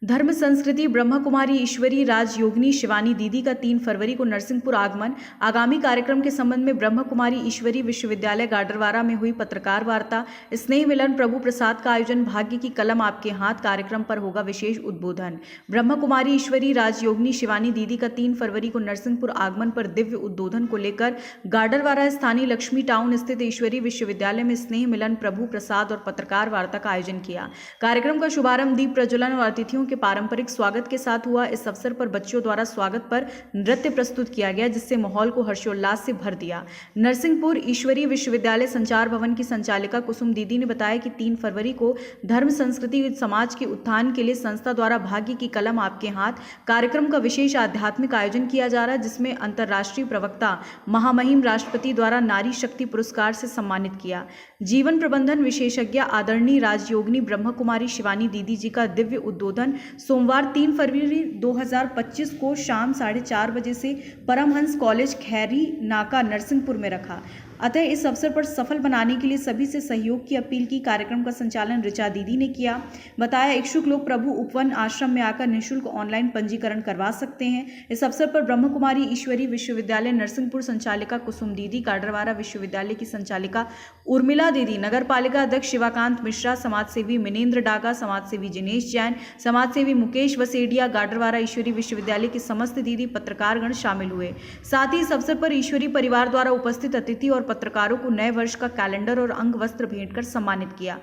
धर्म संस्कृति ब्रह्म कुमारी ईश्वरी राजयोगिनी शिवानी दीदी का 3 फरवरी को नरसिंहपुर आगमन। आगामी कार्यक्रम के संबंध में ब्रह्म कुमारी ईश्वरी विश्वविद्यालय गाडरवारा में हुई पत्रकार वार्ता। स्नेह मिलन प्रभु प्रसाद का आयोजन। भाग्य की कलम आपके हाथ कार्यक्रम पर होगा विशेष उद्बोधन। ब्रह्म कुमारी ईश्वरी राजयोगिनी शिवानी दीदी का 3 फरवरी को नरसिंहपुर आगमन पर दिव्य उद्बोधन को लेकर गाडरवारा स्थानीय लक्ष्मी टाउन स्थित ईश्वरी विश्वविद्यालय में स्नेह मिलन प्रभु प्रसाद और पत्रकार वार्ता का आयोजन किया। कार्यक्रम का शुभारंभ दीप प्रज्वलन और अतिथियों के पारंपरिक स्वागत के साथ हुआ। इस अवसर पर बच्चों द्वारा स्वागत पर नृत्य प्रस्तुत किया गया, जिससे माहौल को हर्षोल्लास से भर दिया। नरसिंहपुर ईश्वरी विश्वविद्यालय संचार भवन की संचालिका कुसुम दीदी ने बताया कि 3 फरवरी को धर्म संस्कृति समाज के उत्थान के लिए संस्था द्वारा भाग्य की कलम आपके हाथ कार्यक्रम का विशेष आध्यात्मिक आयोजन किया जा रहा है, जिसमें अंतर्राष्ट्रीय प्रवक्ता महामहिम राष्ट्रपति द्वारा नारी शक्ति पुरस्कार से सम्मानित किया। जीवन प्रबंधन विशेषज्ञ आदरणीय राजयोगिनी ब्रह्म कुमारी शिवानी दीदी जी का दिव्य उद्बोधन सोमवार 3 फरवरी 2025 को शाम 4:30 बजे से परमहंस कॉलेज खैरी नाका नरसिंहपुर में रखा। अतः इस अवसर पर सफल बनाने के लिए सभी से सहयोग की अपील की। कार्यक्रम का संचालन ऋचा दीदी ने किया। बताया इच्छुक लोग प्रभु उपवन आश्रम में आकर निःशुल्क ऑनलाइन पंजीकरण करवा सकते हैं। इस अवसर पर ब्रह्म कुमारी ईश्वरी विश्वविद्यालय नरसिंहपुर संचालिका कुसुम दीदी, गाडरवारा विश्वविद्यालय की संचालिका उर्मिला दीदी, नगर पालिका अध्यक्ष शिवाकांत मिश्रा, समाजसेवी मिनेन्द्र डागा, समाजसेवी जिनेश जैन, समाजसेवी मुकेश वसेडिया, गाडरवारा ईश्वरी विश्वविद्यालय की समस्त दीदी, पत्रकारगण शामिल हुए। साथ ही इस अवसर पर ईश्वरी परिवार द्वारा उपस्थित अतिथि और पत्रकारों को नए वर्ष का कैलेंडर और अंग वस्त्र भेंट कर सम्मानित किया।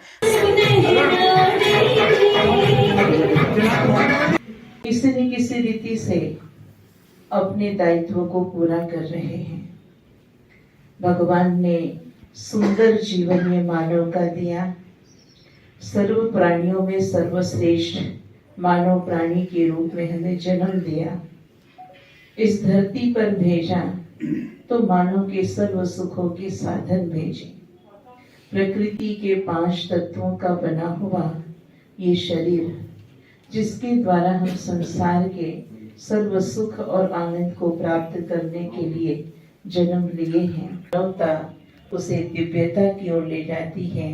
किसी न किसी रीति से अपने दायित्व को पूरा कर रहे हैं। भगवान ने सुंदर जीवन में मानव का दिया। सर्व प्राणियों में सर्वश्रेष्ठ मानव प्राणी के रूप में हमें जन्म दिया। इस धरती पर भेजा तो मानव के सर्व सुखों के साधन भेजे। प्रकृति के 5 तत्वों का बना हुआ ये शरीर, जिसके द्वारा हम संसार के सर्व सुख और आनंद को प्राप्त करने के लिए जन्म लिए हैं। मानवता उसे दिव्यता की ओर ले जाती है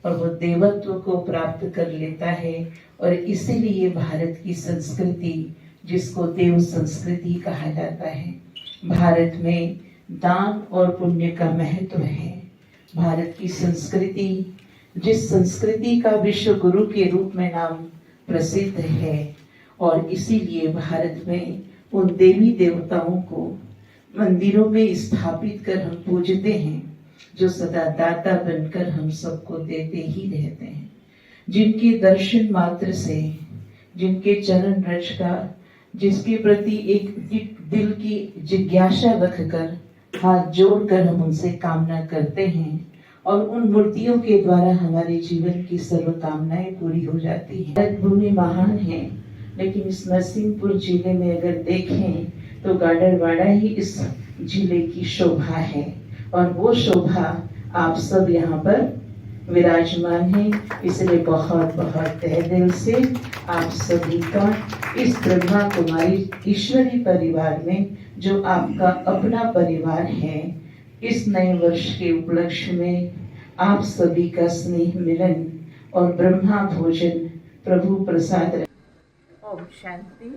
और वो देवत्व को प्राप्त कर लेता है। और इसीलिए भारत की संस्कृति, जिसको देव संस्कृति कहा जाता है, भारत में दान और पुण्य का महत्व है। भारत की संस्कृति, जिस संस्कृति का विश्व गुरु के रूप में नाम प्रसिद्ध है, और इसीलिए भारत में उन देवी देवताओं को मंदिरों में स्थापित कर हम पूजते हैं, जो सदा दाता बनकर हम सबको देते ही रहते हैं। जिनके दर्शन मात्र से, जिनके चरण रज का, जिसके प्रति एक दिल की जिज्ञासा रखकर हाथ जोड़कर हम उनसे कामना करते हैं, और उन मूर्तियों के द्वारा हमारे जीवन की सर्व कामनाएं पूरी हो जाती हैं। भारत भूमि महान है, लेकिन इस नरसिंहपुर जिले में अगर देखें तो गाडरवाड़ा ही इस जिले की शोभा है, और वो शोभा आप सब यहाँ पर विराजमान है। इसलिए बहुत बहुत तहे दिल से आप सभी का इस ब्रह्मा कुमारी ईश्वरी परिवार में, जो आपका अपना परिवार है, इस नए वर्ष के उपलक्ष्य में आप सभी का स्नेह मिलन और ब्रह्मा भोजन प्रभु प्रसाद। ओम शांति।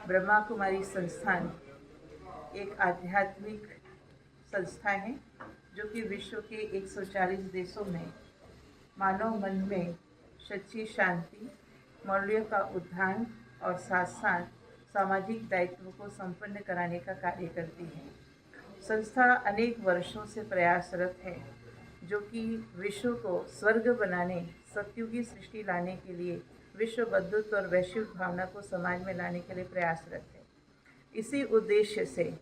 ब्रह्मा कुमारी संस्थान एक आध्यात्मिक संस्था है, जो कि विश्व के 140 देशों में मानव मन में सच्ची शांति, मूल्यों का उद्धार और साथ साथ सामाजिक दायित्व को संपन्न कराने का कार्य करती है। संस्था अनेक वर्षों से प्रयासरत है, जो कि विश्व को स्वर्ग बनाने, सत्युगी सृष्टि लाने के लिए, विश्व बंधुत्व और वैश्विक भावना को समाज में लाने के लिए प्रयासरत है। इसी उद्देश्य से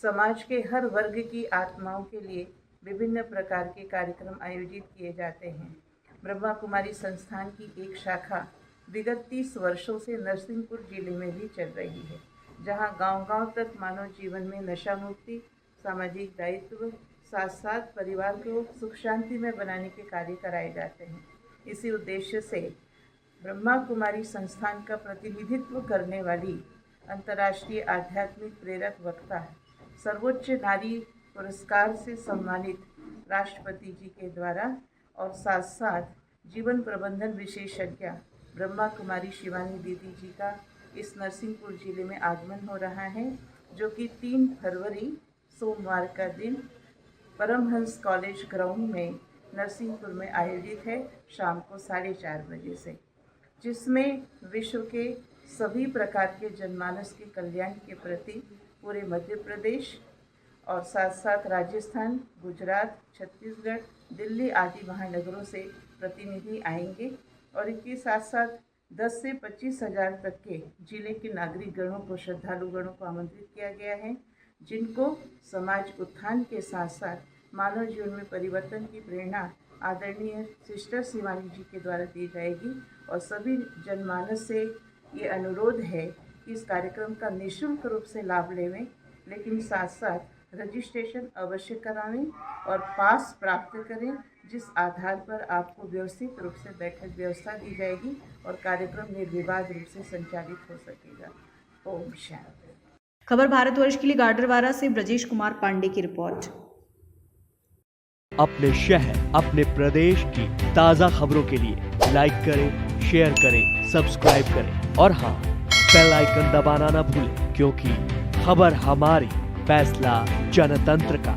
समाज के हर वर्ग की आत्माओं के लिए विभिन्न प्रकार के कार्यक्रम आयोजित किए जाते हैं। ब्रह्मा कुमारी संस्थान की एक शाखा विगत 30 वर्षों से नरसिंहपुर जिले में भी चल रही है, जहां गांव-गांव तक मानव जीवन में नशा मुक्ति, सामाजिक दायित्व, साथ साथ परिवार को सुख शांति में बनाने के कार्य कराए जाते हैं। इसी उद्देश्य से ब्रह्मा कुमारी संस्थान का प्रतिनिधित्व करने वाली अंतर्राष्ट्रीय आध्यात्मिक प्रेरक वक्ता, सर्वोच्च नारी पुरस्कार से सम्मानित राष्ट्रपति जी के द्वारा, और साथ साथ जीवन प्रबंधन विशेषज्ञ ब्रह्मा कुमारी शिवानी दीदी जी का इस नरसिंहपुर जिले में आगमन हो रहा है, जो कि 3 फरवरी सोमवार का दिन परमहंस कॉलेज ग्राउंड में नरसिंहपुर में आयोजित है शाम को 4:30 बजे से, जिसमें विश्व के सभी प्रकार के जनमानस के कल्याण के प्रति पूरे मध्य प्रदेश और साथ साथ राजस्थान, गुजरात, छत्तीसगढ़, दिल्ली आदि महानगरों से प्रतिनिधि आएंगे और इसके साथ साथ 10 से 25 हज़ार तक के जिले के नागरिक गणों को, श्रद्धालु गणों को आमंत्रित किया गया है, जिनको समाज उत्थान के साथ साथ मानव जीवन में परिवर्तन की प्रेरणा आदरणीय सिस्टर शिवानी जी के द्वारा दी जाएगी। और सभी जनमानस से ये अनुरोध है कि इस कार्यक्रम का निःशुल्क रूप से लाभ लेवें, लेकिन साथ साथ रजिस्ट्रेशन अवश्य करावें और पास प्राप्त करें, जिस आधार पर आपको व्यवस्थित रूप से बैठक व्यवस्था दी जाएगी और कार्यक्रम निर्विवाद रूप से संचालित हो सकेगा। ओम शांति। खबर भारतवर्ष के लिए गाडरवारा से ब्रजेश कुमार पांडे की रिपोर्ट। अपने शहर, अपने प्रदेश की ताज़ा खबरों के लिए लाइक करें, शेयर करें, सब्सक्राइब करें और हाँ, बेल आइकन दबाना ना भूलें, क्योंकि खबर हमारी, फैसला जनतंत्र का।